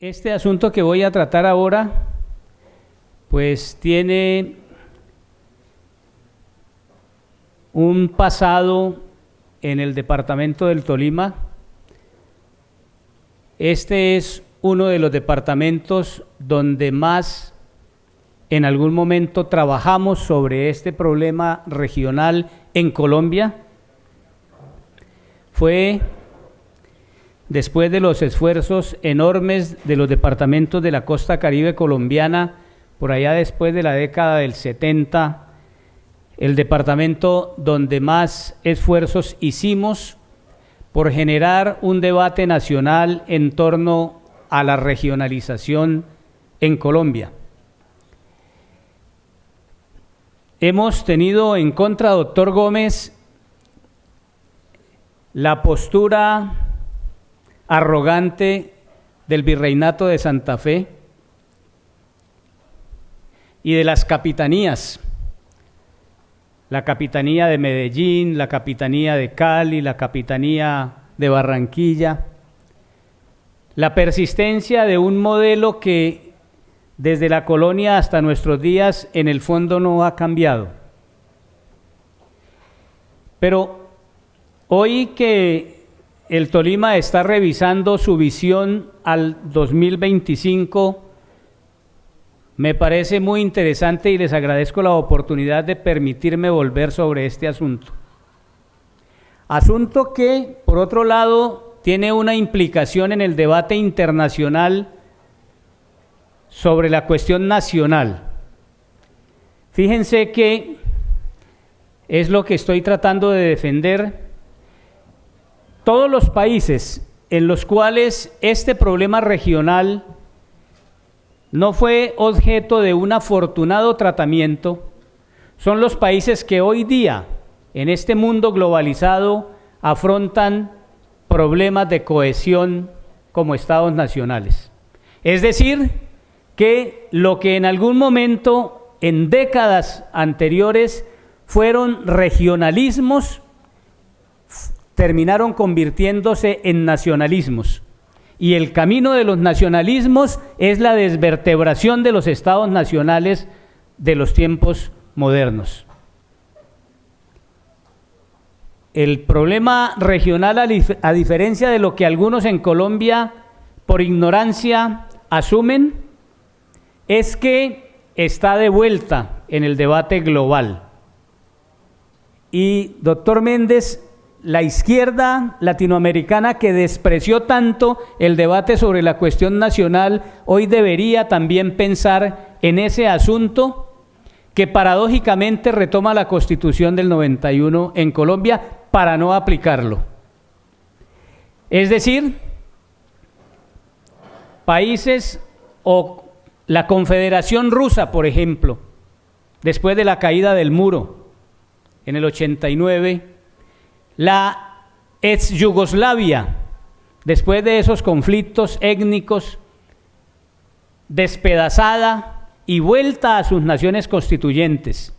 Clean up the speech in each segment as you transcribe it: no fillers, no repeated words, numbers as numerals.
Este asunto que voy a tratar ahora, pues tiene un pasado en el departamento del Tolima. Este es uno de los departamentos donde más en algún momento trabajamos sobre este problema regional en Colombia. Fue después de los esfuerzos enormes de los departamentos de la costa caribe colombiana, por allá después de la década del 70, el departamento donde más esfuerzos hicimos por generar un debate nacional en torno a la regionalización en Colombia. Hemos tenido en contra, doctor Gómez, la postura arrogante del Virreinato de Santa Fe y de las capitanías, la capitanía de Medellín, la capitanía de Cali, la capitanía de Barranquilla, la persistencia de un modelo que desde la colonia hasta nuestros días en el fondo no ha cambiado. Pero hoy que el Tolima está revisando su visión al 2025, me parece muy interesante y les agradezco la oportunidad de permitirme volver sobre este asunto. Asunto que, por otro lado, tiene una implicación en el debate internacional sobre la cuestión nacional. Fíjense que es lo que estoy tratando de defender. Todos los países en los cuales este problema regional no fue objeto de un afortunado tratamiento son los países que hoy día, en este mundo globalizado, afrontan problemas de cohesión como estados nacionales. Es decir, que lo que en algún momento, en décadas anteriores, fueron regionalismos, terminaron convirtiéndose en nacionalismos. Y el camino de los nacionalismos es la desvertebración de los estados nacionales de los tiempos modernos. El problema regional, a diferencia de lo que algunos en Colombia por ignorancia asumen, es que está de vuelta en el debate global. Y, doctor Méndez, la izquierda latinoamericana que despreció tanto el debate sobre la cuestión nacional, hoy debería también pensar en ese asunto que paradójicamente retoma la Constitución del 91 en Colombia para no aplicarlo. Es decir, países o la Confederación Rusa, por ejemplo, después de la caída del muro en el 89, la ex Yugoslavia, después de esos conflictos étnicos, despedazada y vuelta a sus naciones constituyentes.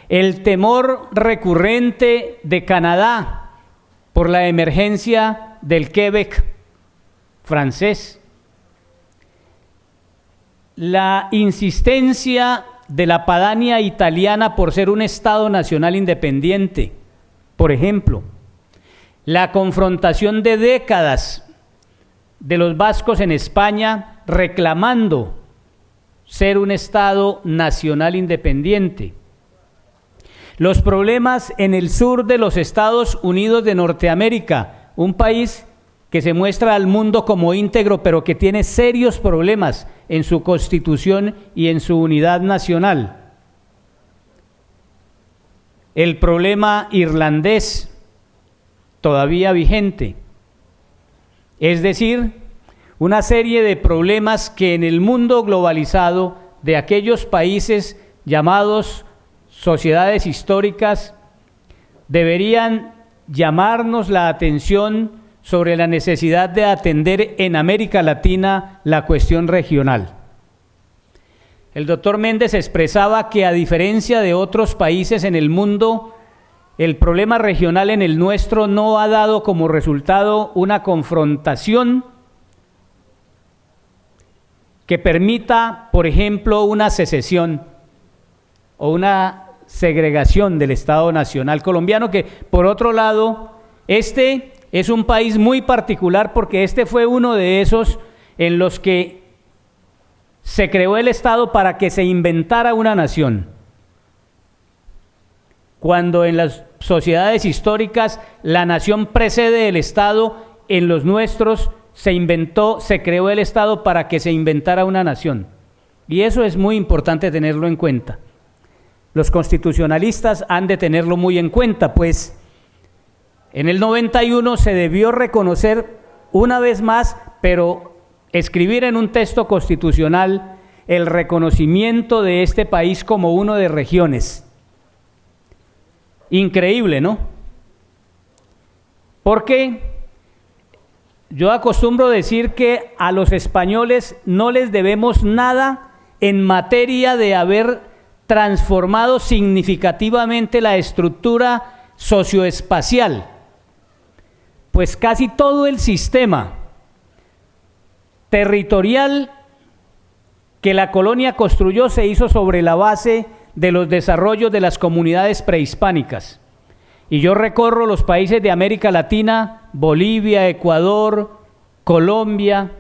El temor recurrente de Canadá por la emergencia del Quebec francés. La insistencia de la Padania italiana por ser un Estado nacional independiente. Por ejemplo, la confrontación de décadas de los vascos en España reclamando ser un Estado nacional independiente. Los problemas en el sur de los Estados Unidos de Norteamérica, un país que se muestra al mundo como íntegro, pero que tiene serios problemas en su constitución y en su unidad nacional. El problema irlandés, todavía vigente. Es decir, una serie de problemas que en el mundo globalizado de aquellos países llamados sociedades históricas deberían llamarnos la atención sobre la necesidad de atender en América Latina la cuestión regional. El doctor Méndez expresaba que a diferencia de otros países en el mundo, el problema regional en el nuestro no ha dado como resultado una confrontación que permita, por ejemplo, una secesión o una segregación del Estado Nacional colombiano, que por otro lado, este es un país muy particular porque este fue uno de esos en los que se creó el Estado para que se inventara una nación. Cuando en las sociedades históricas la nación precede el Estado, en los nuestros se creó el Estado para que se inventara una nación. Y eso es muy importante tenerlo en cuenta. Los constitucionalistas han de tenerlo muy en cuenta, pues en el 91 se debió reconocer una vez más, pero escribir en un texto constitucional el reconocimiento de este país como uno de regiones. Increíble, ¿no? Porque yo acostumbro decir que a los españoles no les debemos nada en materia de haber transformado significativamente la estructura socioespacial, pues casi todo el sistema territorial que la colonia construyó se hizo sobre la base de los desarrollos de las comunidades prehispánicas. Y yo recorro los países de América Latina, Bolivia, Ecuador, Colombia,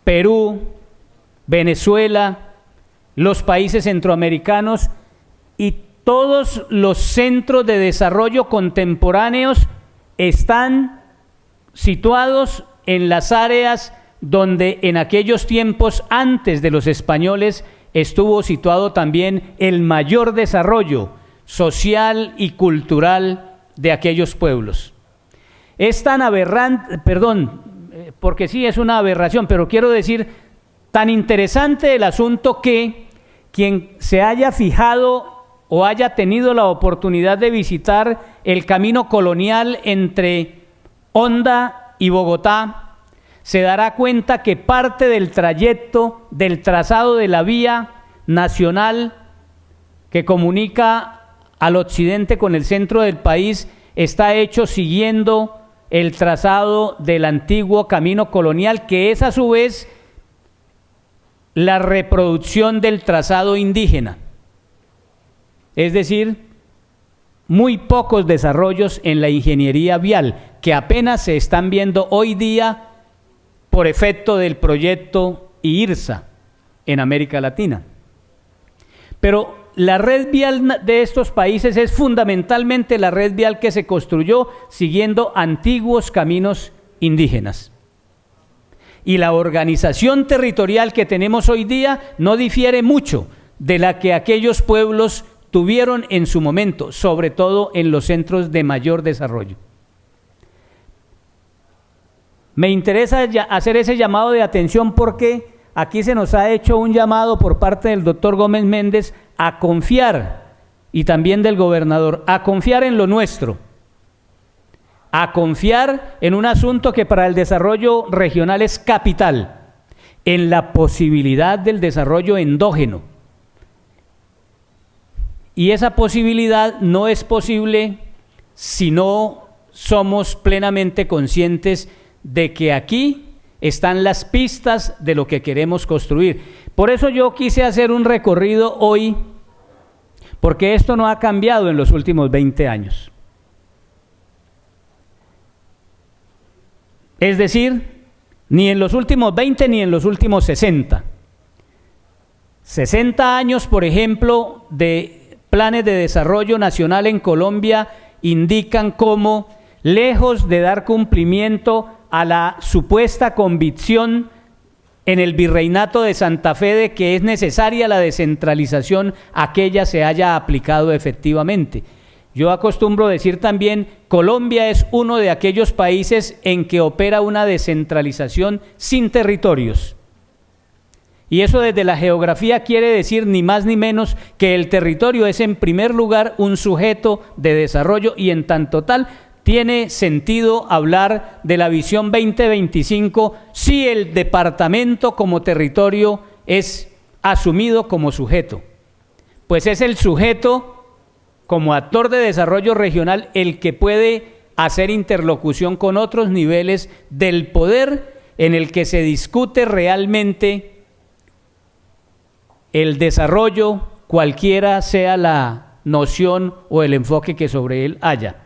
Perú, Venezuela, los países centroamericanos, y todos los centros de desarrollo contemporáneos están situados en las áreas donde en aquellos tiempos antes de los españoles estuvo situado también el mayor desarrollo social y cultural de aquellos pueblos. Es tan aberrante, porque sí es una aberración, pero quiero decir, tan interesante el asunto que quien se haya fijado o haya tenido la oportunidad de visitar el camino colonial entre Honda y Bogotá, se dará cuenta que parte del trayecto, del trazado de la vía nacional que comunica al occidente con el centro del país, está hecho siguiendo el trazado del antiguo camino colonial, que es a su vez la reproducción del trazado indígena. Es decir, muy pocos desarrollos en la ingeniería vial, que apenas se están viendo hoy día por efecto del proyecto IRSA en América Latina. Pero la red vial de estos países es fundamentalmente la red vial que se construyó siguiendo antiguos caminos indígenas. Y la organización territorial que tenemos hoy día no difiere mucho de la que aquellos pueblos tuvieron en su momento, sobre todo en los centros de mayor desarrollo. Me interesa hacer ese llamado de atención porque aquí se nos ha hecho un llamado por parte del doctor Gómez Méndez a confiar, y también del gobernador, a confiar en lo nuestro, a confiar en un asunto que para el desarrollo regional es capital, en la posibilidad del desarrollo endógeno. Y esa posibilidad no es posible si no somos plenamente conscientes de que aquí están las pistas de lo que queremos construir. Por eso yo quise hacer un recorrido hoy, porque esto no ha cambiado en los últimos 20 años. Es decir, ni en los últimos 20 ni en los últimos 60. 60 años, por ejemplo, de planes de desarrollo nacional en Colombia indican cómo, lejos de dar cumplimiento a la supuesta convicción en el virreinato de Santa Fe de que es necesaria la descentralización, aquella se haya aplicado efectivamente. Yo acostumbro decir también, Colombia es uno de aquellos países en que opera una descentralización sin territorios. Y eso desde la geografía quiere decir ni más ni menos que el territorio es en primer lugar un sujeto de desarrollo, y en tanto tal tiene sentido hablar de la visión 2025 si el departamento como territorio es asumido como sujeto. Pues es el sujeto como actor de desarrollo regional el que puede hacer interlocución con otros niveles del poder en el que se discute realmente el desarrollo, cualquiera sea la noción o el enfoque que sobre él haya.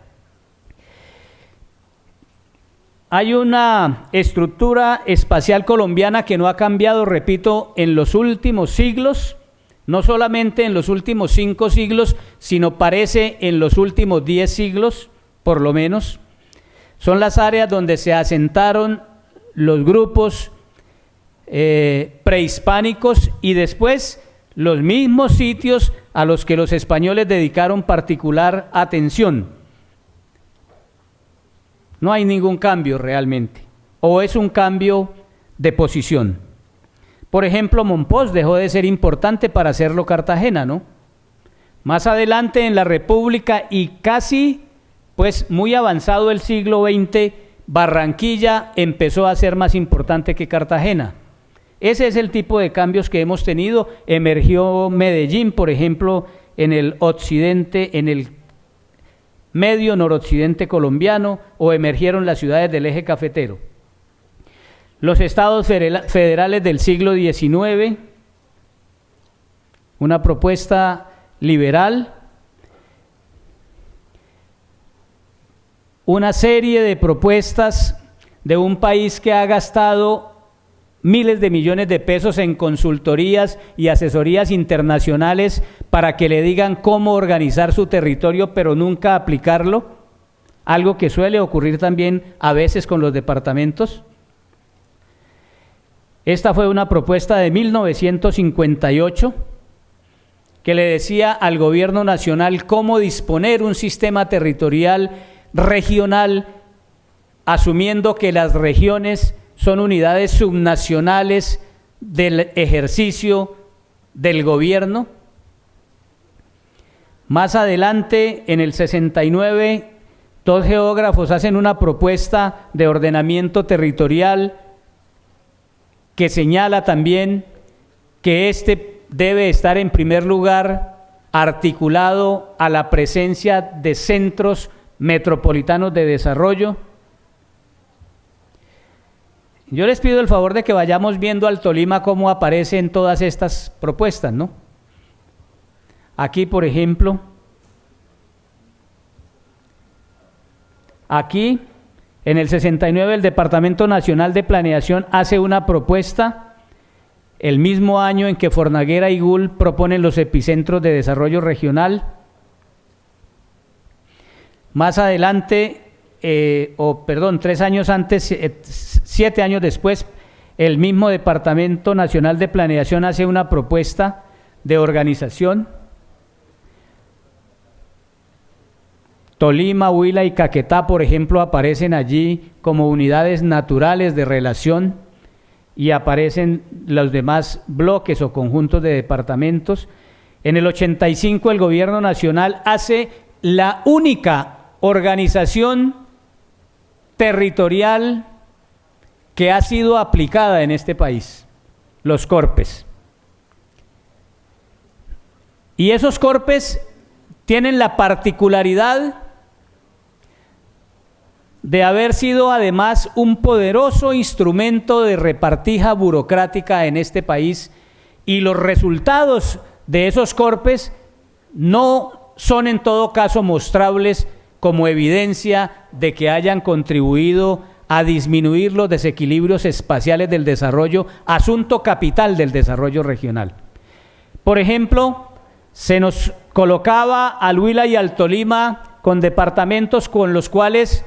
Hay una estructura espacial colombiana que no ha cambiado, repito, en los últimos siglos, no solamente en los últimos 5 siglos, sino parece en los últimos 10 siglos, por lo menos. Son las áreas donde se asentaron los grupos prehispánicos y después los mismos sitios a los que los españoles dedicaron particular atención. No hay ningún cambio realmente, o es un cambio de posición. Por ejemplo, Mompox dejó de ser importante para hacerlo Cartagena, ¿no? Más adelante en la República y casi, pues muy avanzado el siglo XX, Barranquilla empezó a ser más importante que Cartagena. Ese es el tipo de cambios que hemos tenido. Emergió Medellín, por ejemplo, en el occidente, en el medio noroccidente colombiano, o emergieron las ciudades del eje cafetero. Los estados federales del siglo XIX, una propuesta liberal, una serie de propuestas de un país que ha gastado miles de millones de pesos en consultorías y asesorías internacionales para que le digan cómo organizar su territorio, pero nunca aplicarlo, algo que suele ocurrir también a veces con los departamentos. Esta fue una propuesta de 1958 que le decía al gobierno nacional cómo disponer un sistema territorial regional, asumiendo que las regiones son unidades subnacionales del ejercicio del gobierno. Más adelante, en el 69, 2 geógrafos hacen una propuesta de ordenamiento territorial que señala también que este debe estar en primer lugar articulado a la presencia de centros metropolitanos de desarrollo. Yo les pido el favor de que vayamos viendo al Tolima cómo aparece en todas estas propuestas, ¿no? Aquí, por ejemplo, aquí en el 69 el Departamento Nacional de Planeación hace una propuesta, el mismo año en que Fornaguera y Gull proponen los epicentros de desarrollo regional. Más adelante, 3 años antes, 7 años después, el mismo Departamento Nacional de Planeación hace una propuesta de organización. Tolima, Huila y Caquetá, por ejemplo, aparecen allí como unidades naturales de relación y aparecen los demás bloques o conjuntos de departamentos. En el 85 el gobierno nacional hace la única organización territorial que ha sido aplicada en este país, los CORPES. Y esos CORPES tienen la particularidad de haber sido además un poderoso instrumento de repartija burocrática en este país, y los resultados de esos CORPES no son en todo caso mostrables como evidencia de que hayan contribuido a disminuir los desequilibrios espaciales del desarrollo, asunto capital del desarrollo regional. Por ejemplo, se nos colocaba al Huila y al Tolima con departamentos con los cuales,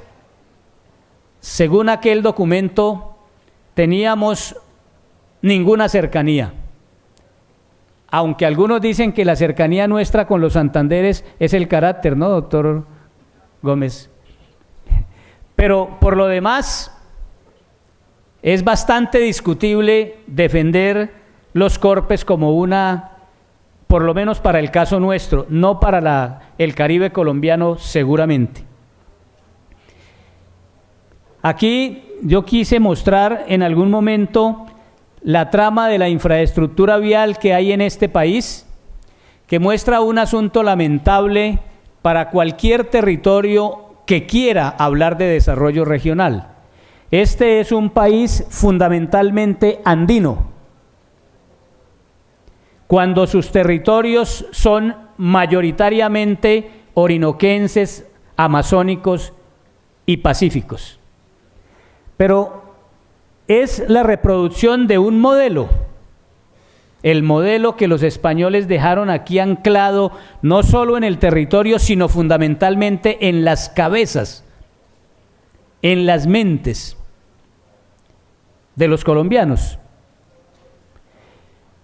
según aquel documento, teníamos ninguna cercanía. Aunque algunos dicen que la cercanía nuestra con los santanderes es el carácter, ¿no, doctor Gómez? Pero por lo demás, es bastante discutible defender los CORPES como una, por lo menos para el caso nuestro, no para el Caribe colombiano seguramente. Aquí yo quise mostrar en algún momento la trama de la infraestructura vial que hay en este país, que muestra un asunto lamentable para cualquier territorio que quiera hablar de desarrollo regional. Este es un país fundamentalmente andino. cuando sus territorios son mayoritariamente orinoquenses, amazónicos y pacíficos. Pero es la reproducción de un modelo, el modelo que los españoles dejaron aquí anclado no solo en el territorio, sino fundamentalmente en las cabezas, en las mentes de los colombianos.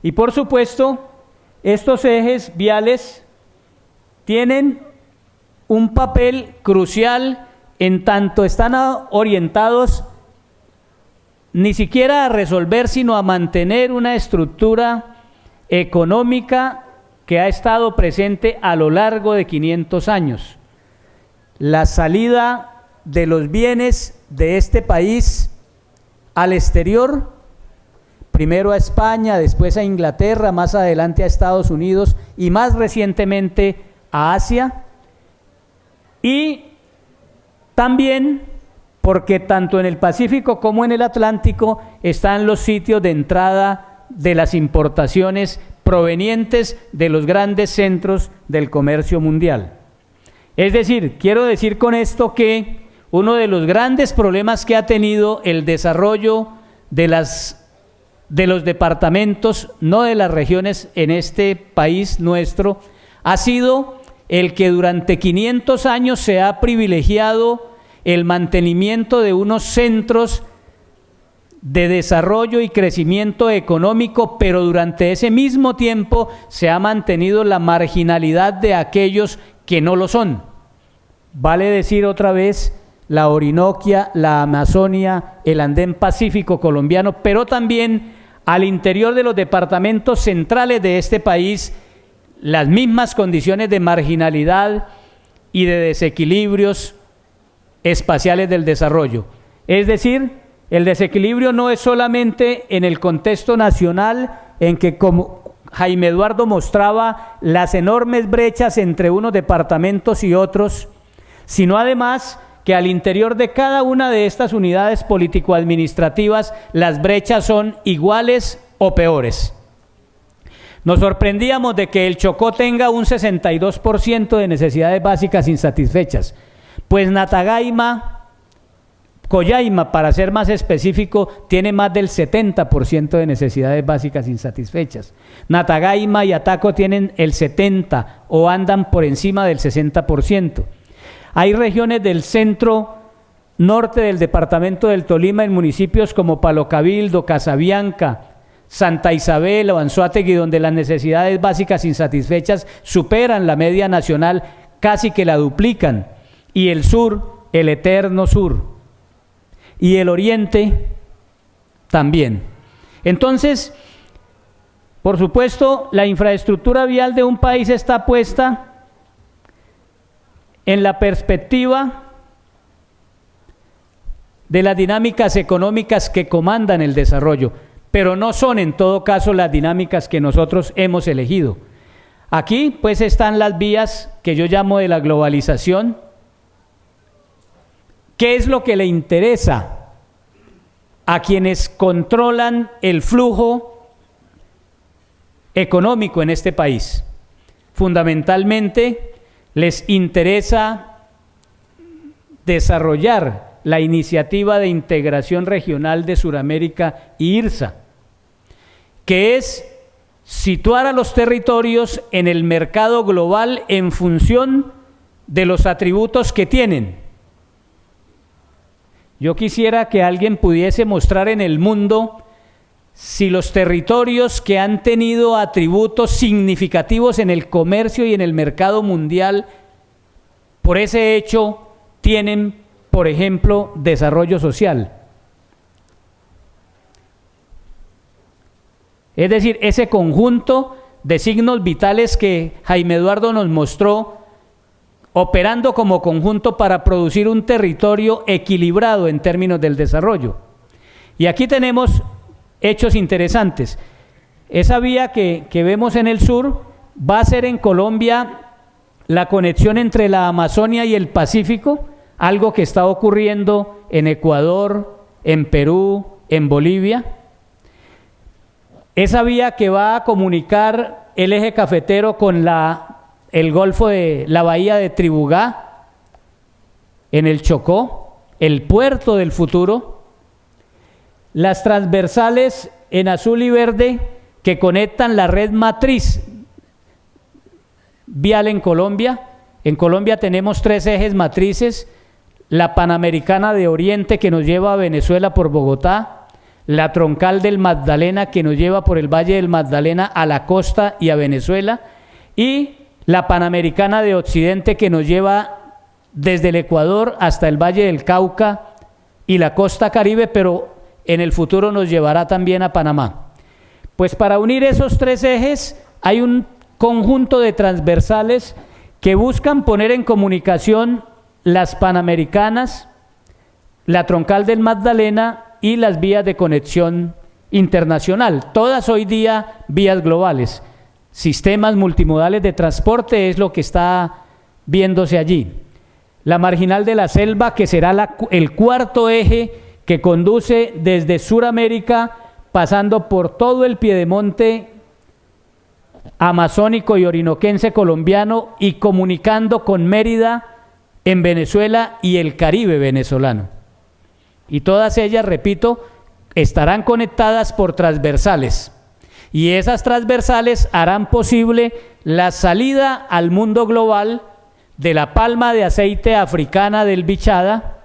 Y por supuesto, estos ejes viales tienen un papel crucial en tanto están orientados ni siquiera a resolver, sino a mantener una estructura económica que ha estado presente a lo largo de 500 años. La salida de los bienes de este país al exterior, primero a España, después a Inglaterra, más adelante a Estados Unidos y más recientemente a Asia, y también porque tanto en el Pacífico como en el Atlántico están los sitios de entrada de las importaciones provenientes de los grandes centros del comercio mundial. Es decir, quiero decir con esto que uno de los grandes problemas que ha tenido el desarrollo de los departamentos, no de las regiones en este país nuestro, ha sido el que durante 500 años se ha privilegiado el mantenimiento de unos centros de desarrollo y crecimiento económico, pero durante ese mismo tiempo se ha mantenido la marginalidad de aquellos que no lo son. Vale decir otra vez la Orinoquia, la Amazonia, el Andén Pacífico colombiano, pero también al interior de los departamentos centrales de este país, las mismas condiciones de marginalidad y de desequilibrios espaciales del desarrollo. Es decir, el desequilibrio no es solamente en el contexto nacional, en que, como Jaime Eduardo mostraba, las enormes brechas entre unos departamentos y otros, sino además que al interior de cada una de estas unidades político-administrativas las brechas son iguales o peores. Nos sorprendíamos de que el Chocó tenga un 62% de necesidades básicas insatisfechas, pues Collaima, para ser más específico, tiene más del 70% de necesidades básicas insatisfechas. Natagaima y Ataco tienen el 70% o andan por encima del 60%. Hay regiones del centro norte del departamento del Tolima en municipios como Palo Cabildo, Casabianca, Santa Isabel o Anzoátegui, donde las necesidades básicas insatisfechas superan la media nacional, casi que la duplican. Y el sur, el eterno sur. Y el oriente también. Entonces, por supuesto, la infraestructura vial de un país está puesta en la perspectiva de las dinámicas económicas que comandan el desarrollo, pero no son en todo caso las dinámicas que nosotros hemos elegido. Aquí pues están las vías que yo llamo de la globalización. ¿Qué es lo que le interesa a quienes controlan el flujo económico en este país? Fundamentalmente les interesa desarrollar la iniciativa de integración regional de Suramérica y IRSA, que es situar a los territorios en el mercado global en función de los atributos que tienen. Yo quisiera que alguien pudiese mostrar en el mundo si los territorios que han tenido atributos significativos en el comercio y en el mercado mundial, por ese hecho, tienen, por ejemplo, desarrollo social. Es decir, ese conjunto de signos vitales que Jaime Eduardo nos mostró, operando como conjunto para producir un territorio equilibrado en términos del desarrollo. Y aquí tenemos hechos interesantes. Esa vía que vemos en el sur va a ser en Colombia la conexión entre la Amazonia y el Pacífico, algo que está ocurriendo en Ecuador, en Perú, en Bolivia. esa vía que va a comunicar el eje cafetero con el golfo de la bahía de Tribugá, en el Chocó, el puerto del futuro, las transversales en azul y verde que conectan la red matriz vial en Colombia. En Colombia tenemos 3 ejes matrices: la Panamericana de Oriente, que nos lleva a Venezuela por Bogotá, la Troncal del Magdalena, que nos lleva por el Valle del Magdalena a la costa y a Venezuela, y la Panamericana de Occidente, que nos lleva desde el Ecuador hasta el Valle del Cauca y la costa Caribe, pero en el futuro nos llevará también a Panamá. Pues para unir esos 3 ejes hay un conjunto de transversales que buscan poner en comunicación las Panamericanas, la Troncal del Magdalena y las vías de conexión internacional, todas hoy día vías globales. Sistemas multimodales de transporte es lo que está viéndose allí. La Marginal de la Selva, que será el 4.º eje que conduce desde Suramérica, pasando por todo el piedemonte amazónico y orinoquense colombiano y comunicando con Mérida en Venezuela y el Caribe venezolano. Y todas ellas, repito, estarán conectadas por transversales. Y esas transversales harán posible la salida al mundo global de la palma de aceite africana del Bichada,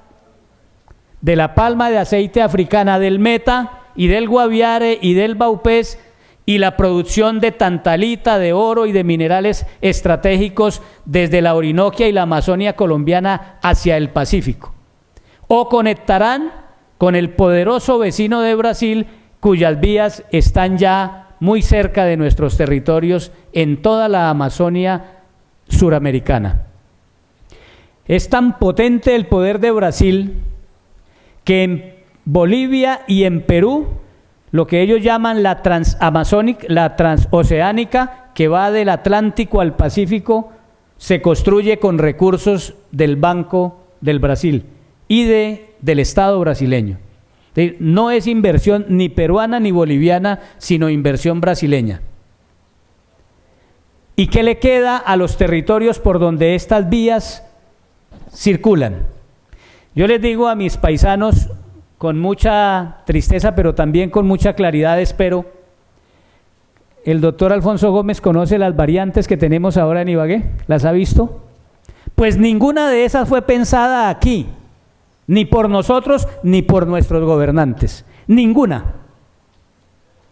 de la palma de aceite africana del Meta y del Guaviare y del Baupés, y la producción de tantalita, de oro y de minerales estratégicos desde la Orinoquia y la Amazonia colombiana hacia el Pacífico. O conectarán con el poderoso vecino de Brasil, cuyas vías están ya muy cerca de nuestros territorios en toda la Amazonia suramericana. Es tan potente el poder de Brasil que en Bolivia y en Perú, lo que ellos llaman la transoceánica, que va del Atlántico al Pacífico, se construye con recursos del Banco del Brasil y del Estado brasileño. No es inversión ni peruana ni boliviana, sino inversión brasileña. ¿Y qué le queda a los territorios por donde estas vías circulan? Yo les digo a mis paisanos, con mucha tristeza, pero también con mucha claridad, espero, el doctor Alfonso Gómez conoce las variantes que tenemos ahora en Ibagué, ¿las ha visto? Pues ninguna de esas fue pensada aquí, ni por nosotros, ni por nuestros gobernantes, ninguna.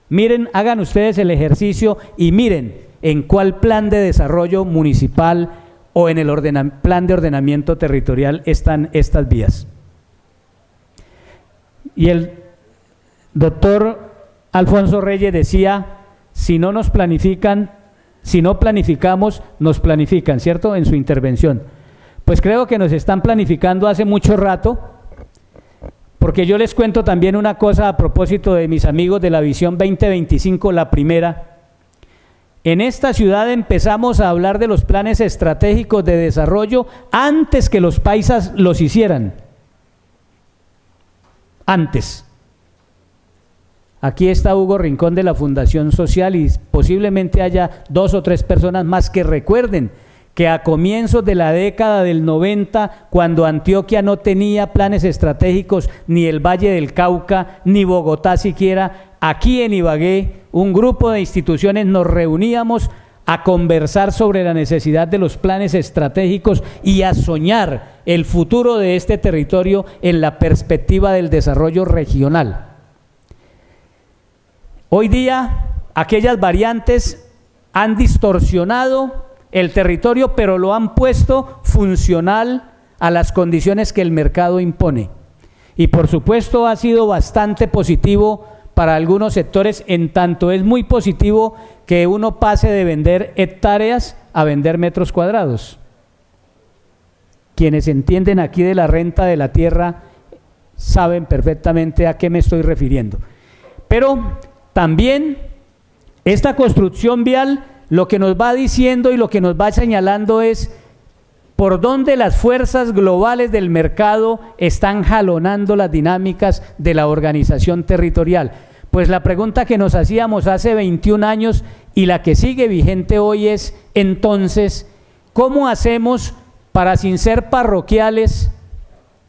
Miren, hagan ustedes el ejercicio y miren en cuál plan de desarrollo municipal o en el plan de ordenamiento territorial están estas vías. Y el doctor Alfonso Reyes decía, si no planificamos, nos planifican, ¿cierto? En su intervención. Pues creo que nos están planificando hace mucho rato, porque yo les cuento también una cosa a propósito de mis amigos de la Visión 2025, la primera. En esta ciudad empezamos a hablar de los planes estratégicos de desarrollo antes que los paisas los hicieran. Antes. Aquí está Hugo Rincón de la Fundación Social y posiblemente haya 2 o 3 personas más que recuerden que a comienzos de la década del 90, cuando Antioquia no tenía planes estratégicos, ni el Valle del Cauca, ni Bogotá siquiera, aquí en Ibagué, un grupo de instituciones nos reuníamos a conversar sobre la necesidad de los planes estratégicos y a soñar el futuro de este territorio en la perspectiva del desarrollo regional. Hoy día, aquellas variantes han distorsionado el territorio, pero lo han puesto funcional a las condiciones que el mercado impone. Y por supuesto ha sido bastante positivo para algunos sectores, en tanto es muy positivo que uno pase de vender hectáreas a vender metros cuadrados. Quienes entienden aquí de la renta de la tierra saben perfectamente a qué me estoy refiriendo. Pero también esta construcción vial lo que nos va diciendo y lo que nos va señalando es por dónde las fuerzas globales del mercado están jalonando las dinámicas de la organización territorial. Pues la pregunta que nos hacíamos hace 21 años y la que sigue vigente hoy es, entonces, ¿cómo hacemos para, sin ser parroquiales,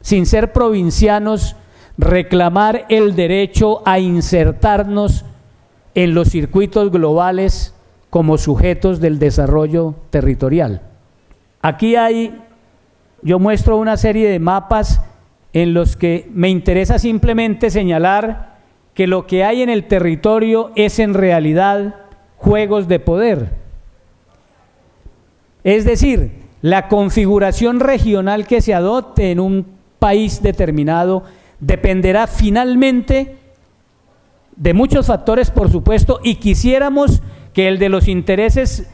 sin ser provincianos, reclamar el derecho a insertarnos en los circuitos globales como sujetos del desarrollo territorial? Aquí yo muestro una serie de mapas en los que me interesa simplemente señalar que lo que hay en el territorio es en realidad juegos de poder. Es decir, la configuración regional que se adopte en un país determinado dependerá finalmente de muchos factores, por supuesto, y quisiéramos que el de los intereses,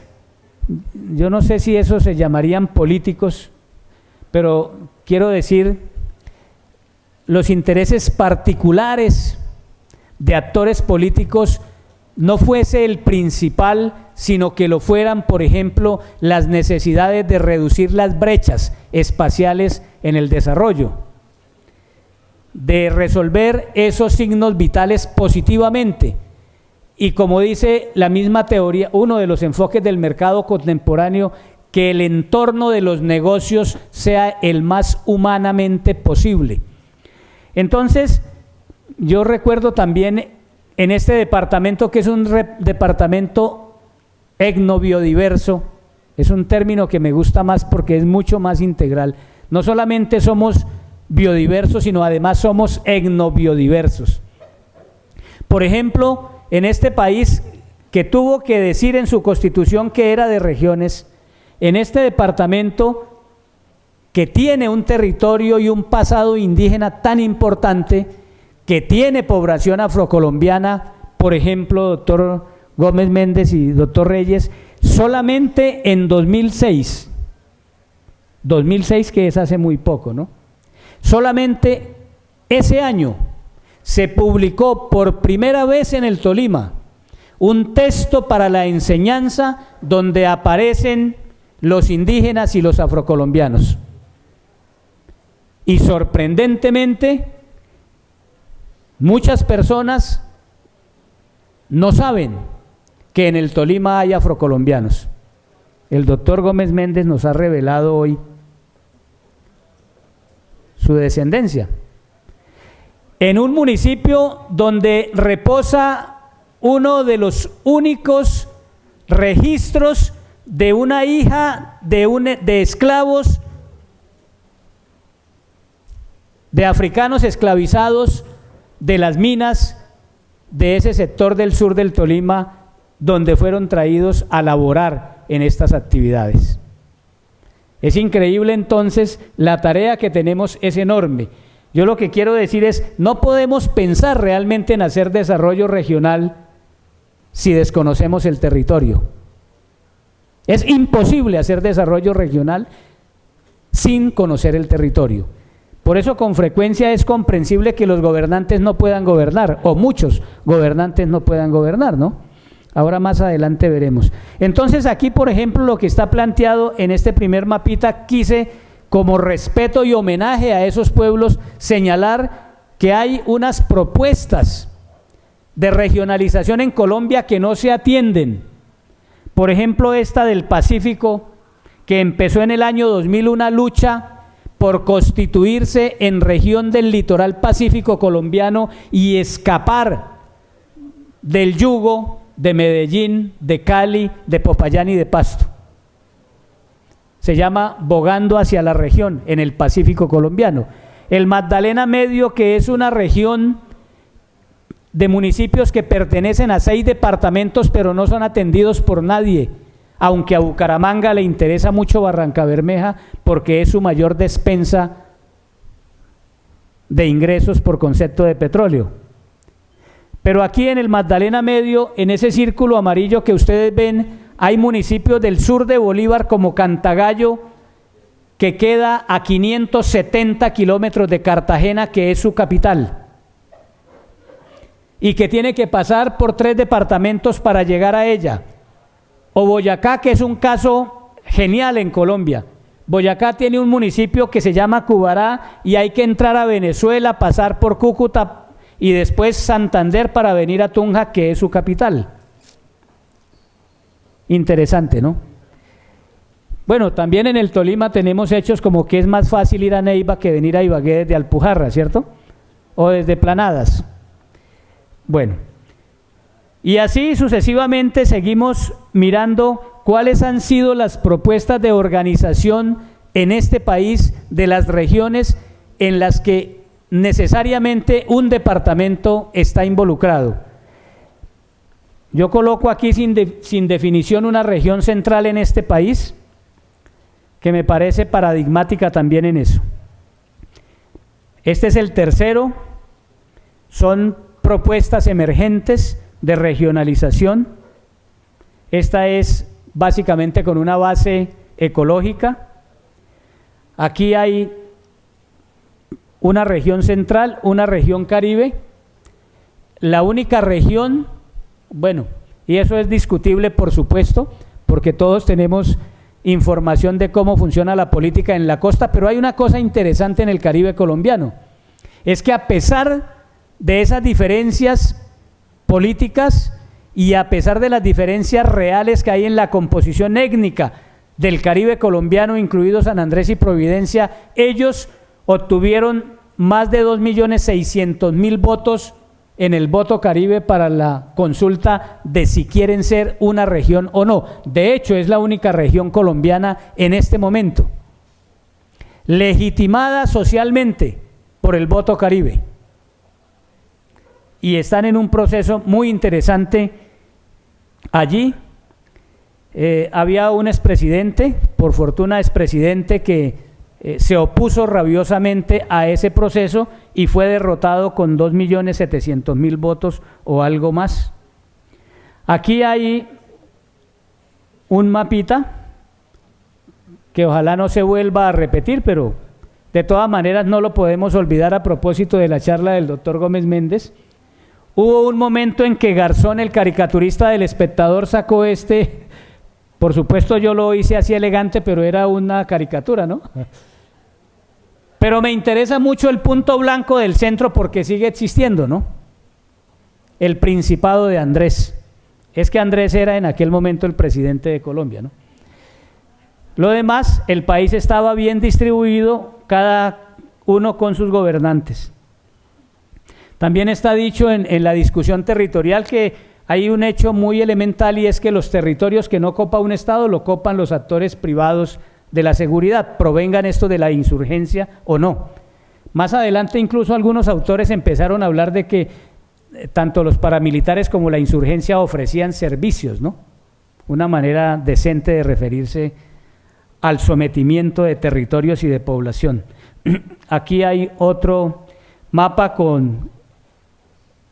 yo no sé si eso se llamarían políticos, pero quiero decir, los intereses particulares de actores políticos no fuese el principal, sino que lo fueran, por ejemplo, las necesidades de reducir las brechas espaciales en el desarrollo, de resolver esos signos vitales positivamente. Y como dice la misma teoría, uno de los enfoques del mercado contemporáneo, que el entorno de los negocios sea el más humanamente posible. Entonces, yo recuerdo también en este departamento, que es un departamento etnobiodiverso, es un término que me gusta más porque es mucho más integral. No solamente somos biodiversos, sino además somos etnobiodiversos. Por ejemplo, en este país que tuvo que decir en su constitución que era de regiones, en este departamento que tiene un territorio y un pasado indígena tan importante, que tiene población afrocolombiana, por ejemplo, doctor Gómez Méndez y doctor Reyes, solamente en 2006, que es hace muy poco, ¿no? Solamente ese año se publicó por primera vez en el Tolima un texto para la enseñanza donde aparecen los indígenas y los afrocolombianos. Y sorprendentemente, muchas personas no saben que en el Tolima hay afrocolombianos. El doctor Gómez Méndez nos ha revelado hoy su descendencia. En un municipio donde reposa uno de los únicos registros de una hija de esclavos, de africanos esclavizados de las minas de ese sector del sur del Tolima, donde fueron traídos a laborar en estas actividades. Es increíble. Entonces, la tarea que tenemos es enorme. Yo lo que quiero decir es, no podemos pensar realmente en hacer desarrollo regional si desconocemos el territorio. Es imposible hacer desarrollo regional sin conocer el territorio. Por eso con frecuencia es comprensible que los gobernantes no puedan gobernar, o muchos gobernantes no puedan gobernar, ¿no? Ahora más adelante veremos. Entonces aquí, por ejemplo, lo que está planteado en este primer mapita, quise, como respeto y homenaje a esos pueblos, señalar que hay unas propuestas de regionalización en Colombia que no se atienden. Por ejemplo, esta del Pacífico, que empezó en el año 2000 una lucha por constituirse en región del litoral pacífico colombiano y escapar del yugo de Medellín, de Cali, de Popayán y de Pasto. Se llama Bogando hacia la región en el Pacífico colombiano. El Magdalena Medio, que es una región de municipios que pertenecen a 6 departamentos, pero no son atendidos por nadie, aunque a Bucaramanga le interesa mucho Barrancabermeja porque es su mayor despensa de ingresos por concepto de petróleo. Pero aquí en el Magdalena Medio, en ese círculo amarillo que ustedes ven, hay municipios del sur de Bolívar como Cantagallo, que queda a 570 kilómetros de Cartagena, que es su capital, y que tiene que pasar por 3 departamentos para llegar a ella. O Boyacá, que es un caso genial en Colombia. Boyacá tiene un municipio que se llama Cubará y hay que entrar a Venezuela, pasar por Cúcuta y después Santander para venir a Tunja, que es su capital. Interesante, ¿no? Bueno, también en el Tolima tenemos hechos como que es más fácil ir a Neiva que venir a Ibagué desde Alpujarra, ¿cierto? O desde Planadas. Bueno, y así sucesivamente seguimos mirando cuáles han sido las propuestas de organización en este país de las regiones en las que necesariamente un departamento está involucrado. Yo coloco aquí sin definición una región central en este país que me parece paradigmática también en eso. Este es el tercero, son propuestas emergentes de regionalización. Esta es básicamente con una base ecológica. Aquí hay una región central, una región Caribe, la única región, bueno, y eso es discutible por supuesto, porque todos tenemos información de cómo funciona la política en la costa, pero hay una cosa interesante en el Caribe colombiano, es que a pesar de esas diferencias políticas y a pesar de las diferencias reales que hay en la composición étnica del Caribe colombiano, incluidos San Andrés y Providencia, ellos obtuvieron más de 2.600.000 votos en el voto Caribe para la consulta de si quieren ser una región o no. De hecho, es la única región colombiana en este momento, legitimada socialmente por el voto Caribe. Y están en un proceso muy interesante allí. Había un expresidente, por fortuna expresidente, que se opuso rabiosamente a ese proceso y fue derrotado con 2.700.000 votos o algo más. Aquí hay un mapita que ojalá no se vuelva a repetir, pero de todas maneras no lo podemos olvidar a propósito de la charla del doctor Gómez Méndez. Hubo un momento en que Garzón, el caricaturista del Espectador, sacó por supuesto yo lo hice así elegante, pero era una caricatura, ¿no? Pero me interesa mucho el punto blanco del centro porque sigue existiendo, ¿no? El Principado de Andrés. Es que Andrés era en aquel momento el presidente de Colombia, ¿no? Lo demás, el país estaba bien distribuido, cada uno con sus gobernantes. También está dicho en la discusión territorial que hay un hecho muy elemental y es que los territorios que no copa un Estado lo copan los actores privados de la seguridad, provengan esto de la insurgencia o no. Más adelante incluso algunos autores empezaron a hablar de que tanto los paramilitares como la insurgencia ofrecían servicios, ¿no? Una manera decente de referirse al sometimiento de territorios y de población. Aquí hay otro mapa con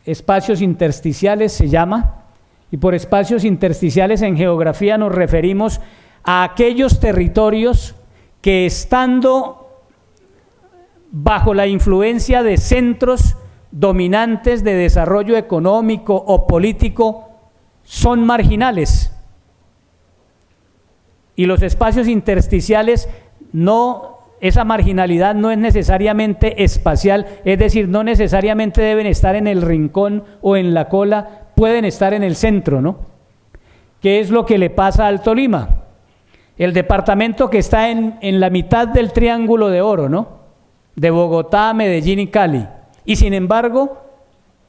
espacios intersticiales, se llama, y por espacios intersticiales en geografía nos referimos a aquellos territorios que estando bajo la influencia de centros dominantes de desarrollo económico o político son marginales. Y los espacios intersticiales esa marginalidad no es necesariamente espacial, es decir, no necesariamente deben estar en el rincón o en la cola, pueden estar en el centro, ¿no? ¿Qué es lo que le pasa al Tolima? El departamento que está en la mitad del Triángulo de Oro, ¿no? De Bogotá, Medellín y Cali. Y sin embargo,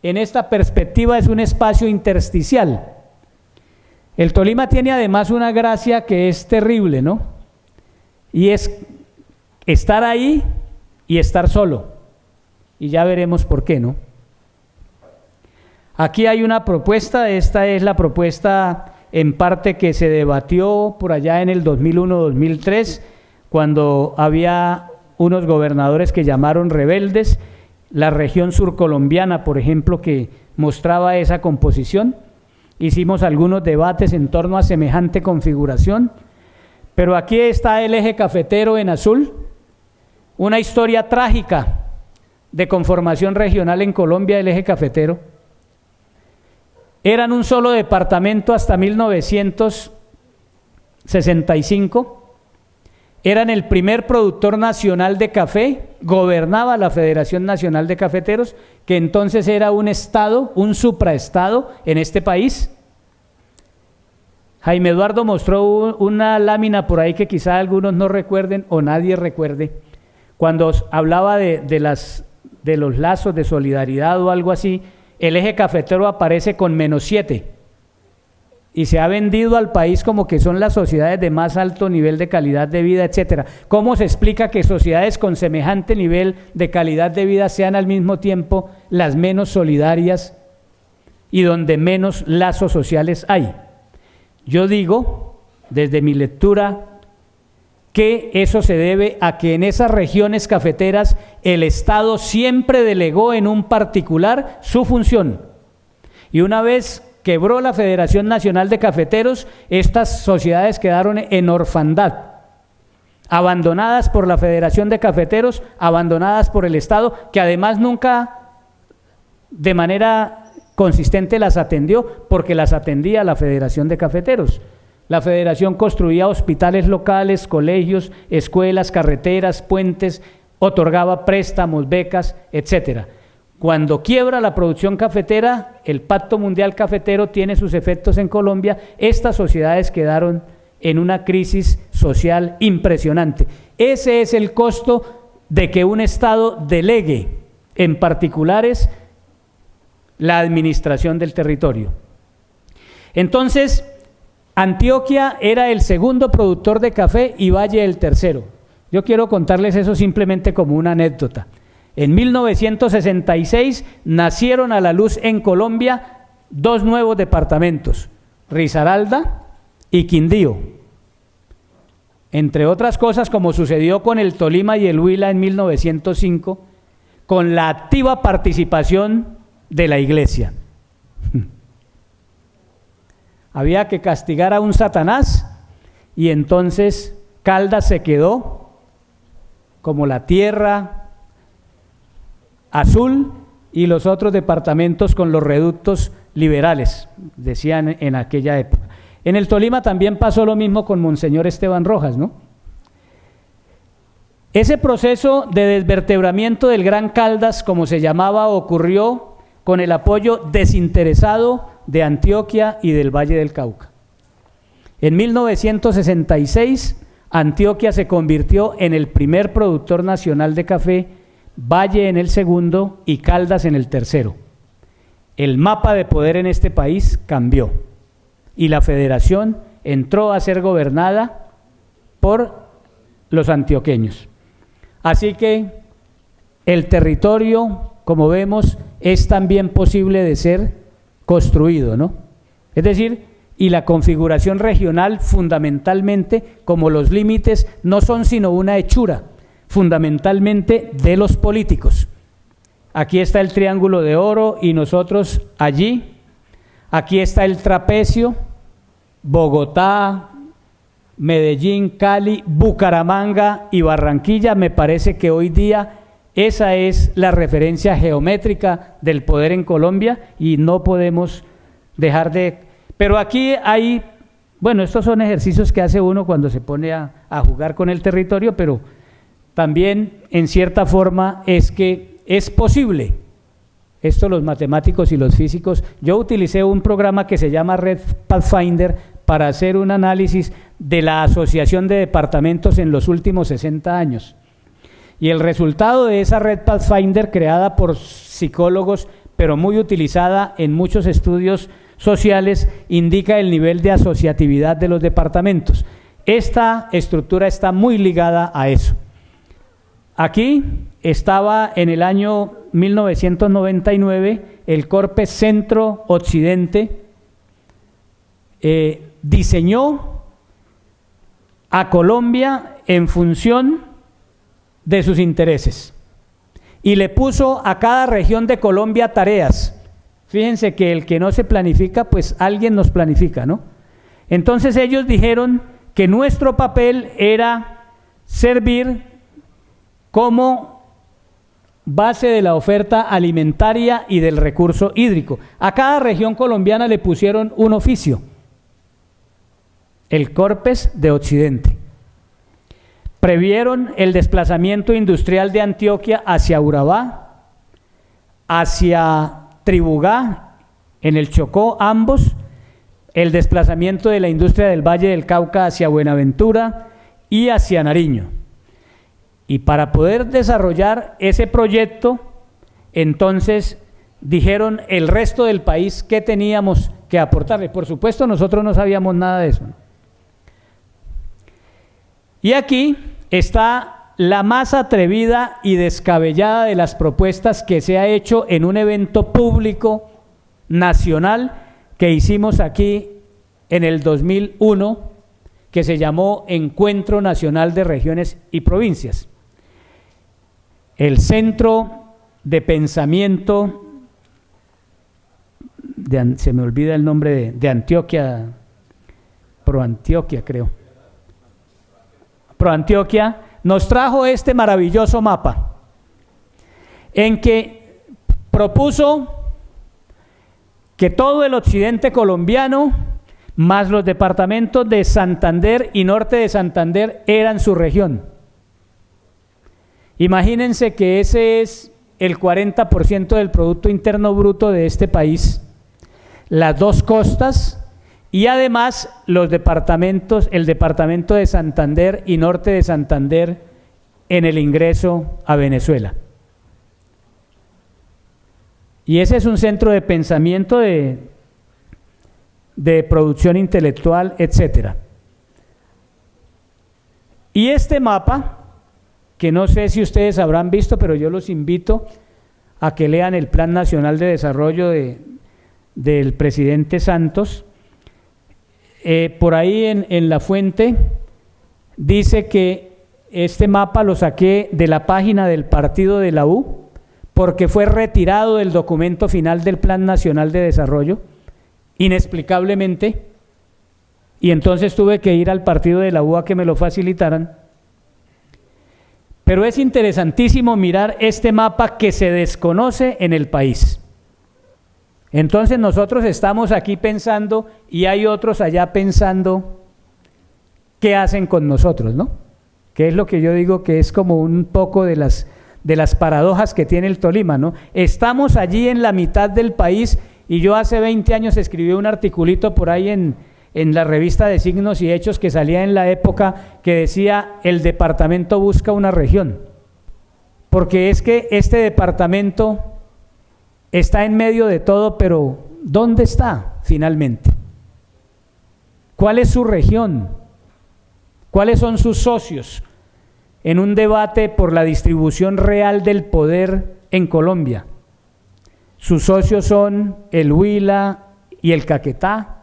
en esta perspectiva es un espacio intersticial. El Tolima tiene además una gracia que es terrible, ¿no? Y es estar ahí y estar solo. Y ya veremos por qué, ¿no? Aquí hay una propuesta, esta es la propuesta en parte que se debatió por allá en el 2001-2003, cuando había unos gobernadores que llamaron rebeldes, la región surcolombiana, por ejemplo, que mostraba esa composición. Hicimos algunos debates en torno a semejante configuración, pero aquí está el eje cafetero en azul, una historia trágica de conformación regional en Colombia, el eje cafetero. Eran un solo departamento hasta 1965. eran el primer productor nacional de café, gobernaba la Federación Nacional de Cafeteros, que entonces era un estado, un supraestado en este país. Jaime Eduardo mostró una lámina por ahí que quizá algunos no recuerden o nadie recuerde, cuando hablaba de los lazos de solidaridad o algo así. El eje cafetero aparece con -7 y se ha vendido al país como que son las sociedades de más alto nivel de calidad de vida, etcétera. ¿Cómo se explica que sociedades con semejante nivel de calidad de vida sean al mismo tiempo las menos solidarias y donde menos lazos sociales hay? Yo digo, desde mi lectura, que eso se debe a que en esas regiones cafeteras el Estado siempre delegó en un particular su función. Y una vez quebró la Federación Nacional de Cafeteros, estas sociedades quedaron en orfandad, abandonadas por la Federación de Cafeteros, abandonadas por el Estado, que además nunca de manera consistente las atendió, porque las atendía la Federación de Cafeteros. La Federación construía hospitales locales, colegios, escuelas, carreteras, puentes, otorgaba préstamos, becas, etcétera. Cuando quiebra la producción cafetera, el Pacto Mundial Cafetero tiene sus efectos en Colombia. Estas sociedades quedaron en una crisis social impresionante. Ese es el costo de que un Estado delegue en particulares la administración del territorio. Entonces, Antioquia era el segundo productor de café y Valle el tercero. Yo quiero contarles eso simplemente como una anécdota. En 1966 nacieron a la luz en Colombia 2 nuevos departamentos, Risaralda y Quindío. Entre otras cosas, como sucedió con el Tolima y el Huila en 1905, con la activa participación de la iglesia. Había que castigar a un Satanás y entonces Caldas se quedó como la tierra azul y los otros departamentos con los reductos liberales, decían en aquella época. En el Tolima también pasó lo mismo con Monseñor Esteban Rojas, ¿no? Ese proceso de desvertebramiento del Gran Caldas, como se llamaba, ocurrió con el apoyo desinteresado de Antioquia y del Valle del Cauca. En 1966, Antioquia se convirtió en el primer productor nacional de café, Valle en el segundo y Caldas en el tercero. El mapa de poder en este país cambió y la federación entró a ser gobernada por los antioqueños. Así que el territorio, como vemos, es también posible de ser construido, ¿no? Es decir, y la configuración regional fundamentalmente, como los límites no son sino una hechura, fundamentalmente de los políticos. Aquí está el Triángulo de Oro y nosotros allí. Aquí está el trapecio, Bogotá, Medellín, Cali, Bucaramanga y Barranquilla. Me parece que hoy día esa es la referencia geométrica del poder en Colombia y no podemos dejar de... Pero aquí hay, bueno, estos son ejercicios que hace uno cuando se pone a jugar con el territorio, pero también en cierta forma es que es posible. Esto los matemáticos y los físicos, yo utilicé un programa que se llama Red Pathfinder para hacer un análisis de la asociación de departamentos en los últimos 60 años. Y el resultado de esa Red Pathfinder, creada por psicólogos, pero muy utilizada en muchos estudios sociales, indica el nivel de asociatividad de los departamentos. Esta estructura está muy ligada a eso. Aquí estaba en el año 1999 el Corpe Centro Occidente, diseñó a Colombia en función de sus intereses y le puso a cada región de Colombia tareas. Fíjense que el que no se planifica, pues alguien nos planifica, ¿no? Entonces ellos dijeron que nuestro papel era servir como base de la oferta alimentaria y del recurso hídrico. A cada región colombiana le pusieron un oficio, el Corpes de Occidente. previeron el desplazamiento industrial de Antioquia hacia Urabá, hacia Tribugá, en el Chocó, ambos, el desplazamiento de la industria del Valle del Cauca hacia Buenaventura y hacia Nariño. Y para poder desarrollar ese proyecto, entonces dijeron el resto del país qué teníamos que aportarle. Por supuesto, nosotros no sabíamos nada de eso, ¿no? Y aquí está la más atrevida y descabellada de las propuestas que se ha hecho en un evento público nacional que hicimos aquí en el 2001, que se llamó Encuentro Nacional de Regiones y Provincias. El Centro de Pensamiento, se me olvida el nombre de Antioquia, ProAntioquia creo, ProAntioquia, nos trajo este maravilloso mapa, en que propuso que todo el occidente colombiano, más los departamentos de Santander y norte de Santander, eran su región. Imagínense que ese es el 40% del Producto Interno Bruto de este país, las dos costas, y además los departamentos, el departamento de Santander y norte de Santander en el ingreso a Venezuela. Y ese es un centro de pensamiento, de producción intelectual, etcétera. Y este mapa, que no sé si ustedes habrán visto, pero yo los invito a que lean el Plan Nacional de Desarrollo del presidente Santos. Por ahí en la fuente dice que este mapa lo saqué de la página del partido de la U, porque fue retirado del documento final del Plan Nacional de Desarrollo, inexplicablemente, y entonces tuve que ir al partido de la U a que me lo facilitaran. Pero es interesantísimo mirar este mapa que se desconoce en el país. Entonces nosotros estamos aquí pensando y hay otros allá pensando qué hacen con nosotros, ¿no? Que es lo que yo digo que es como un poco de las paradojas que tiene el Tolima, ¿no? Estamos allí en la mitad del país y yo hace 20 años escribí un articulito por ahí en la revista de Signos y Hechos que salía en la época que decía el departamento busca una región, porque es que este departamento está en medio de todo, pero ¿dónde está finalmente? ¿Cuál es su región? ¿Cuáles son sus socios en un debate por la distribución real del poder en Colombia? Sus socios son el Huila y el Caquetá,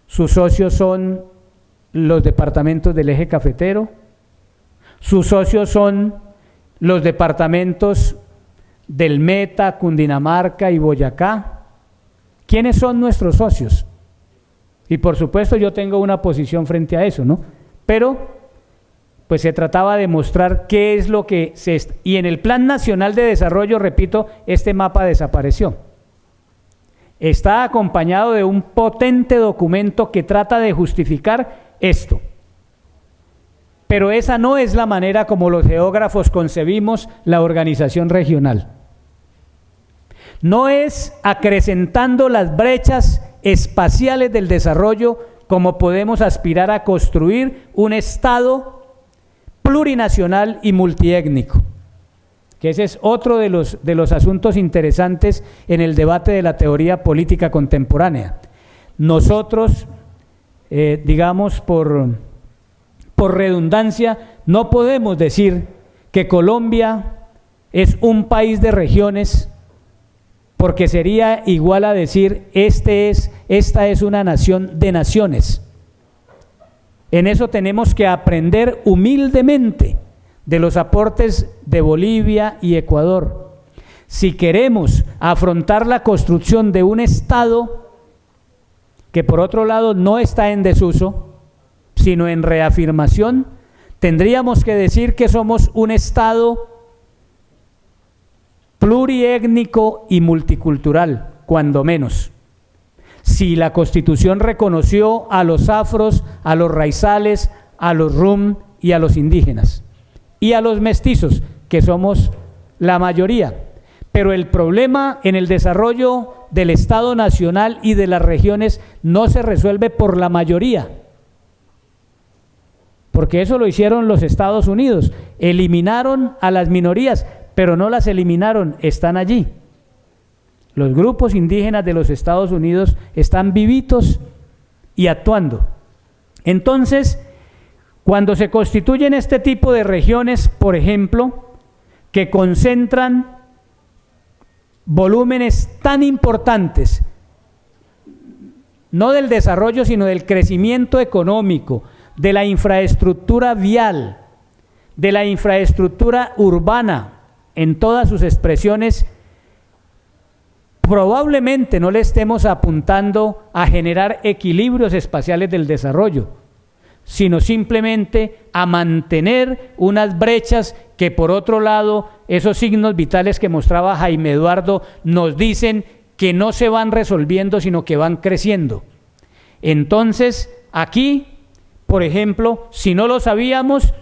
sus socios son los departamentos del eje cafetero, sus socios son los departamentos del Meta, Cundinamarca y Boyacá. ¿Quiénes son nuestros socios? Y por supuesto yo tengo una posición frente a eso, ¿no? Pero pues se trataba de mostrar qué es lo que y en el Plan Nacional de Desarrollo, repito, este mapa desapareció. Está acompañado de un potente documento que trata de justificar esto. Pero esa no es la manera como los geógrafos concebimos la organización regional. No es acrecentando las brechas espaciales del desarrollo como podemos aspirar a construir un Estado plurinacional y multiétnico, que ese es otro de los asuntos interesantes en el debate de la teoría política contemporánea. Nosotros, digamos por redundancia, no podemos decir que Colombia es un país de regiones, porque sería igual a decir esta es una nación de naciones. En eso tenemos que aprender humildemente de los aportes de Bolivia y Ecuador. Si queremos afrontar la construcción de un Estado que por otro lado no está en desuso, sino en reafirmación, tendríamos que decir que somos un Estado pluriétnico y multicultural, cuando menos. Si la Constitución reconoció a los afros, a los raizales, a los rum y a los indígenas. y a los mestizos, que somos la mayoría. Pero el problema en el desarrollo del Estado Nacional y de las regiones no se resuelve por la mayoría, porque eso lo hicieron los Estados Unidos, eliminaron a las minorías, pero no las eliminaron, están allí. Los grupos indígenas de los Estados Unidos están vivitos y actuando. Entonces, cuando se constituyen este tipo de regiones, por ejemplo, que concentran volúmenes tan importantes, no del desarrollo, sino del crecimiento económico, de la infraestructura vial, de la infraestructura urbana, en todas sus expresiones, probablemente no le estemos apuntando a generar equilibrios espaciales del desarrollo, sino simplemente a mantener unas brechas que, por otro lado, esos signos vitales que mostraba Jaime Eduardo nos dicen que no se van resolviendo, sino que van creciendo. Entonces, aquí, por ejemplo, si no lo sabíamos,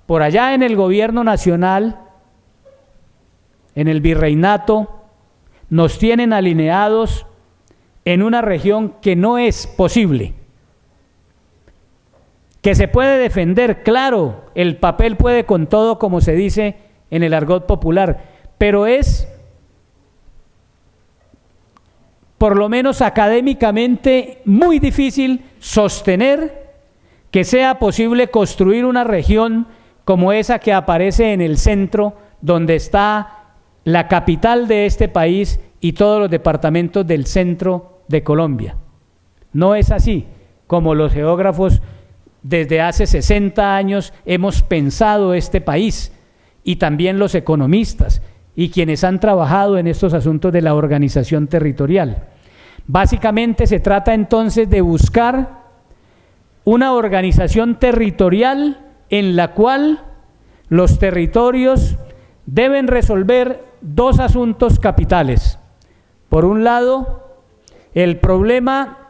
por allá en el gobierno nacional, en el virreinato, nos tienen alineados en una región que no es posible, que se puede defender, claro, el papel puede con todo, como se dice en el argot popular, pero es, por lo menos académicamente, muy difícil sostener que sea posible construir una región como esa que aparece en el centro, donde está la capital de este país y todos los departamentos del centro de Colombia. No es así como los geógrafos desde hace 60 años hemos pensado este país, y también los economistas y quienes han trabajado en estos asuntos de la organización territorial. Básicamente se trata entonces de buscar una organización territorial en la cual los territorios deben resolver dos asuntos capitales. Por un lado, el problema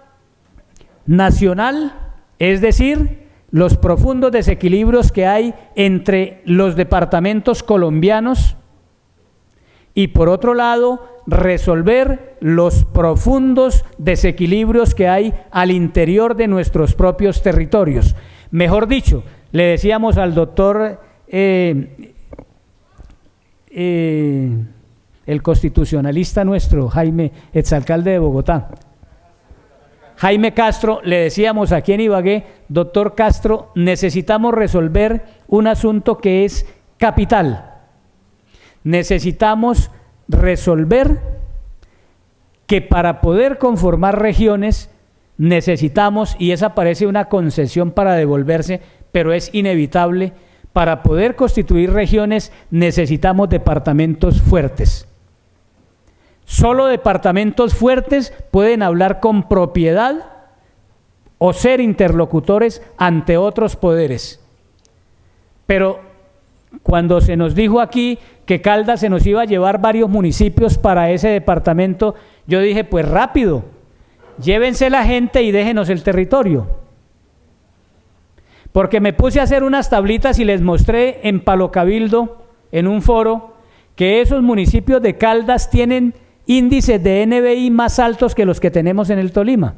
nacional, es decir, los profundos desequilibrios que hay entre los departamentos colombianos, y por otro lado, resolver los profundos desequilibrios que hay al interior de nuestros propios territorios. Mejor dicho, le decíamos al doctor el constitucionalista nuestro, Jaime, exalcalde de Bogotá, Jaime Castro, le decíamos aquí en Ibagué: doctor Castro, necesitamos resolver un asunto que es capital. Necesitamos resolver que para poder conformar regiones necesitamos, y esa parece una concesión para devolverse, pero es inevitable, para poder constituir regiones necesitamos departamentos fuertes. Solo departamentos fuertes pueden hablar con propiedad o ser interlocutores ante otros poderes. Pero cuando se nos dijo aquí que Caldas se nos iba a llevar varios municipios para ese departamento, yo dije: pues rápido, llévense la gente y déjenos el territorio. Porque me puse a hacer unas tablitas y les mostré en Palo Cabildo, en un foro, que esos municipios de Caldas tienen índices de NBI más altos que los que tenemos en el Tolima.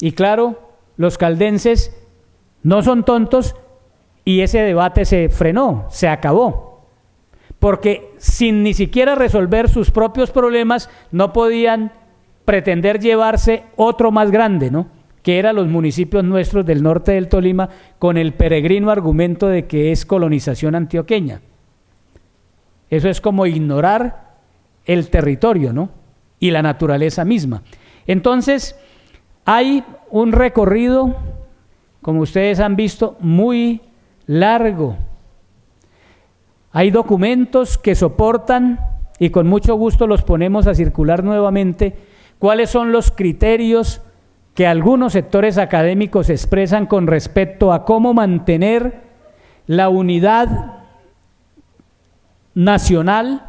Y claro, los caldenses no son tontos, y ese debate se frenó, se acabó, porque sin ni siquiera resolver sus propios problemas no podían pretender llevarse otro más grande, ¿no?, que eran los municipios nuestros del norte del Tolima, con el peregrino argumento de que es colonización antioqueña. Eso es como ignorar el territorio, ¿no?, y la naturaleza misma. Entonces, hay un recorrido, como ustedes han visto, muy largo. Hay documentos que soportan, y con mucho gusto los ponemos a circular nuevamente, cuáles son los criterios que algunos sectores académicos expresan con respecto a cómo mantener la unidad nacional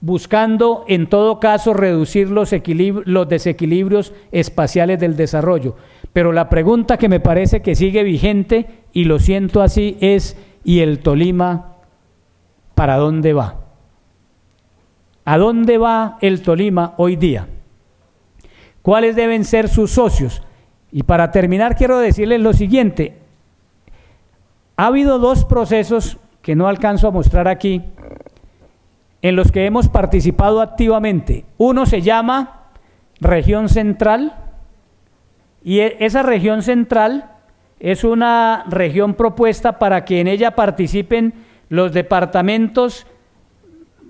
buscando en todo caso reducir los desequilibrios espaciales del desarrollo. Pero la pregunta que me parece que sigue vigente, y lo siento así, es: ¿y el Tolima para dónde va? ¿A dónde va el Tolima hoy día? ¿Cuáles deben ser sus socios? Y para terminar quiero decirles lo siguiente: ha habido dos procesos que no alcanzo a mostrar aquí, en los que hemos participado activamente. Uno se llama Región Central, y esa Región Central es una región propuesta para que en ella participen los departamentos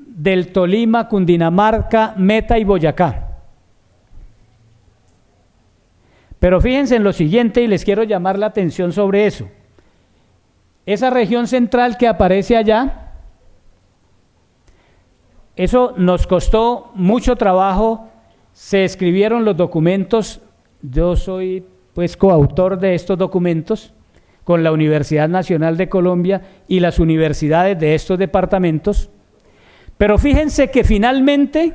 del Tolima, Cundinamarca, Meta y Boyacá. Pero fíjense en lo siguiente, y les quiero llamar la atención sobre eso. Esa región central que aparece allá, eso nos costó mucho trabajo, se escribieron los documentos, yo soy pues coautor de estos documentos con la Universidad Nacional de Colombia y las universidades de estos departamentos, pero fíjense que finalmente,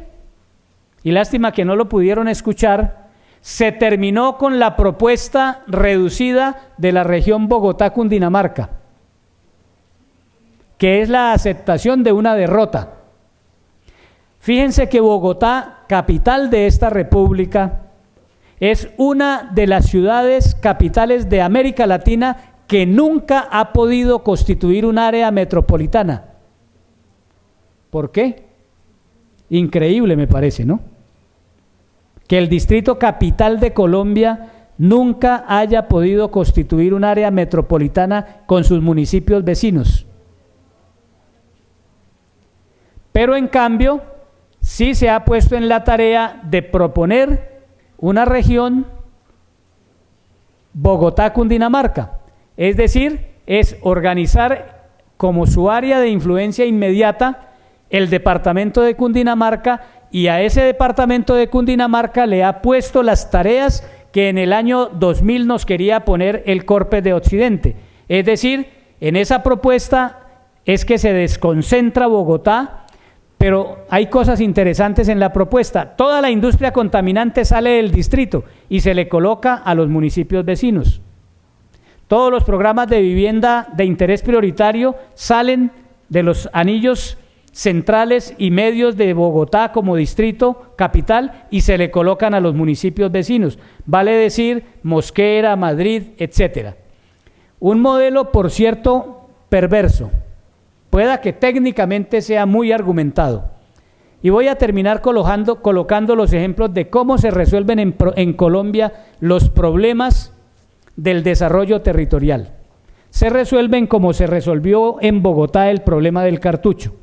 y lástima que no lo pudieron escuchar, se terminó con la propuesta reducida de la región Bogotá-Cundinamarca, que es la aceptación de una derrota. Fíjense que Bogotá, capital de esta república, es una de las ciudades capitales de América Latina que nunca ha podido constituir un área metropolitana. ¿Por qué? Increíble me parece, ¿no? Que el distrito capital de Colombia nunca haya podido constituir un área metropolitana con sus municipios vecinos. Pero en cambio, sí se ha puesto en la tarea de proponer una región Bogotá-Cundinamarca, es decir, es organizar como su área de influencia inmediata el departamento de Cundinamarca, y a ese departamento de Cundinamarca le ha puesto las tareas que en el año 2000 nos quería poner el Corpes de Occidente. Es decir, en esa propuesta es que se desconcentra Bogotá, pero hay cosas interesantes en la propuesta. Toda la industria contaminante sale del distrito y se le coloca a los municipios vecinos. Todos los programas de vivienda de interés prioritario salen de los anillos centrales y medios de Bogotá como distrito capital y se le colocan a los municipios vecinos, vale decir Mosquera, Madrid, etcétera. Un modelo, por cierto, perverso, pueda que técnicamente sea muy argumentado. Y voy a terminar colocando los ejemplos de cómo se resuelven en Colombia los problemas del desarrollo territorial. Se resuelven como se resolvió en Bogotá el problema del cartucho.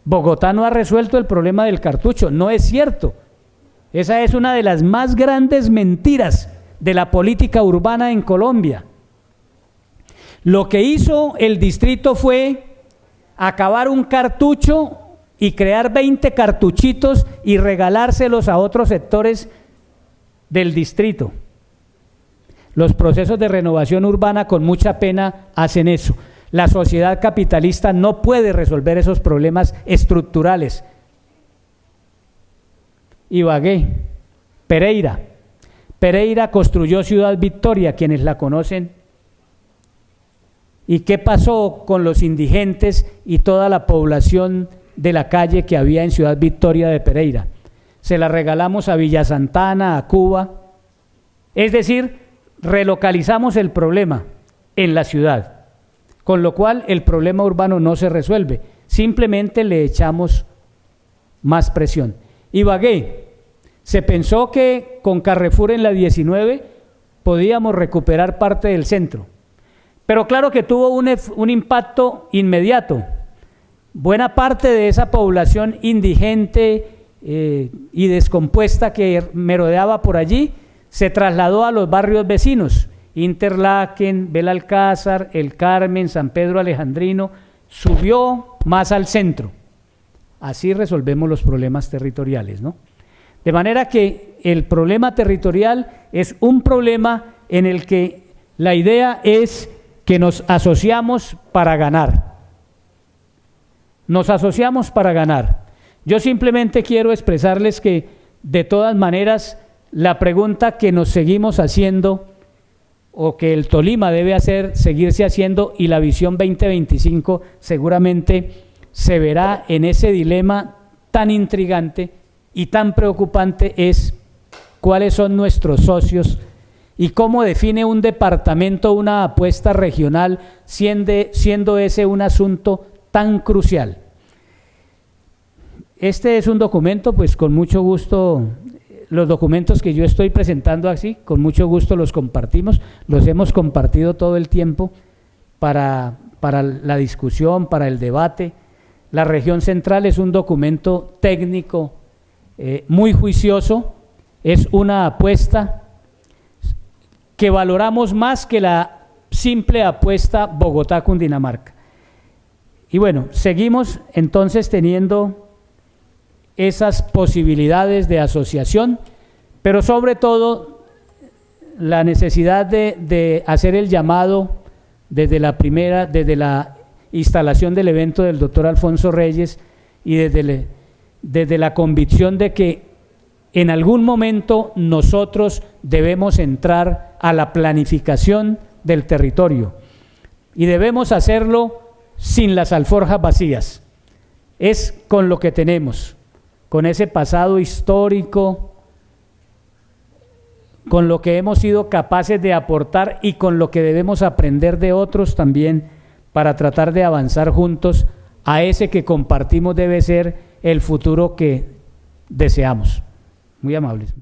Bogotá no ha resuelto el problema del cartucho, no es cierto. Esa es una de las más grandes mentiras de la política urbana en Colombia. Lo que hizo el distrito fue acabar un cartucho y crear 20 cartuchitos y regalárselos a otros sectores del distrito. Los procesos de renovación urbana con mucha pena hacen eso. La sociedad capitalista no puede resolver esos problemas estructurales. Ibagué, Pereira construyó Ciudad Victoria, quienes la conocen. ¿Y qué pasó con los indigentes y toda la población de la calle que había en Ciudad Victoria de Pereira? Se la regalamos a Villa Santana, a Cuba. Es decir, relocalizamos el problema en la ciudad, con lo cual el problema urbano no se resuelve, simplemente le echamos más presión. Ibagué, se pensó que con Carrefour en la 19 podíamos recuperar parte del centro, pero claro que tuvo un impacto inmediato. Buena parte de esa población indigente y descompuesta que merodeaba por allí se trasladó a los barrios vecinos, Interlaken, Belalcázar, El Carmen, San Pedro Alejandrino, subió más al centro. Así resolvemos los problemas territoriales, ¿no? De manera que el problema territorial es un problema en el que la idea es que nos asociamos para ganar. nos asociamos para ganar. Yo simplemente quiero expresarles que, de todas maneras, la pregunta que nos seguimos haciendo, o que el Tolima debe seguirse haciendo, y la Visión 2025 seguramente se verá en ese dilema tan intrigante y tan preocupante, es cuáles son nuestros socios y cómo define un departamento una apuesta regional, siendo ese un asunto tan crucial. Este es un documento, pues con mucho gusto, los documentos que yo estoy presentando así, con mucho gusto los compartimos, los hemos compartido todo el tiempo para la discusión, para el debate. La región central es un documento técnico muy juicioso, es una apuesta que valoramos más que la simple apuesta Bogotá-Cundinamarca. Y bueno, seguimos entonces teniendo esas posibilidades de asociación, pero sobre todo la necesidad de hacer el llamado desde la instalación del evento del doctor Alfonso Reyes, y desde la convicción de que en algún momento nosotros debemos entrar a la planificación del territorio, y debemos hacerlo sin las alforjas vacías. Es con lo que tenemos, con ese pasado histórico, con lo que hemos sido capaces de aportar y con lo que debemos aprender de otros también, para tratar de avanzar juntos a ese que compartimos debe ser el futuro que deseamos. Muy amables.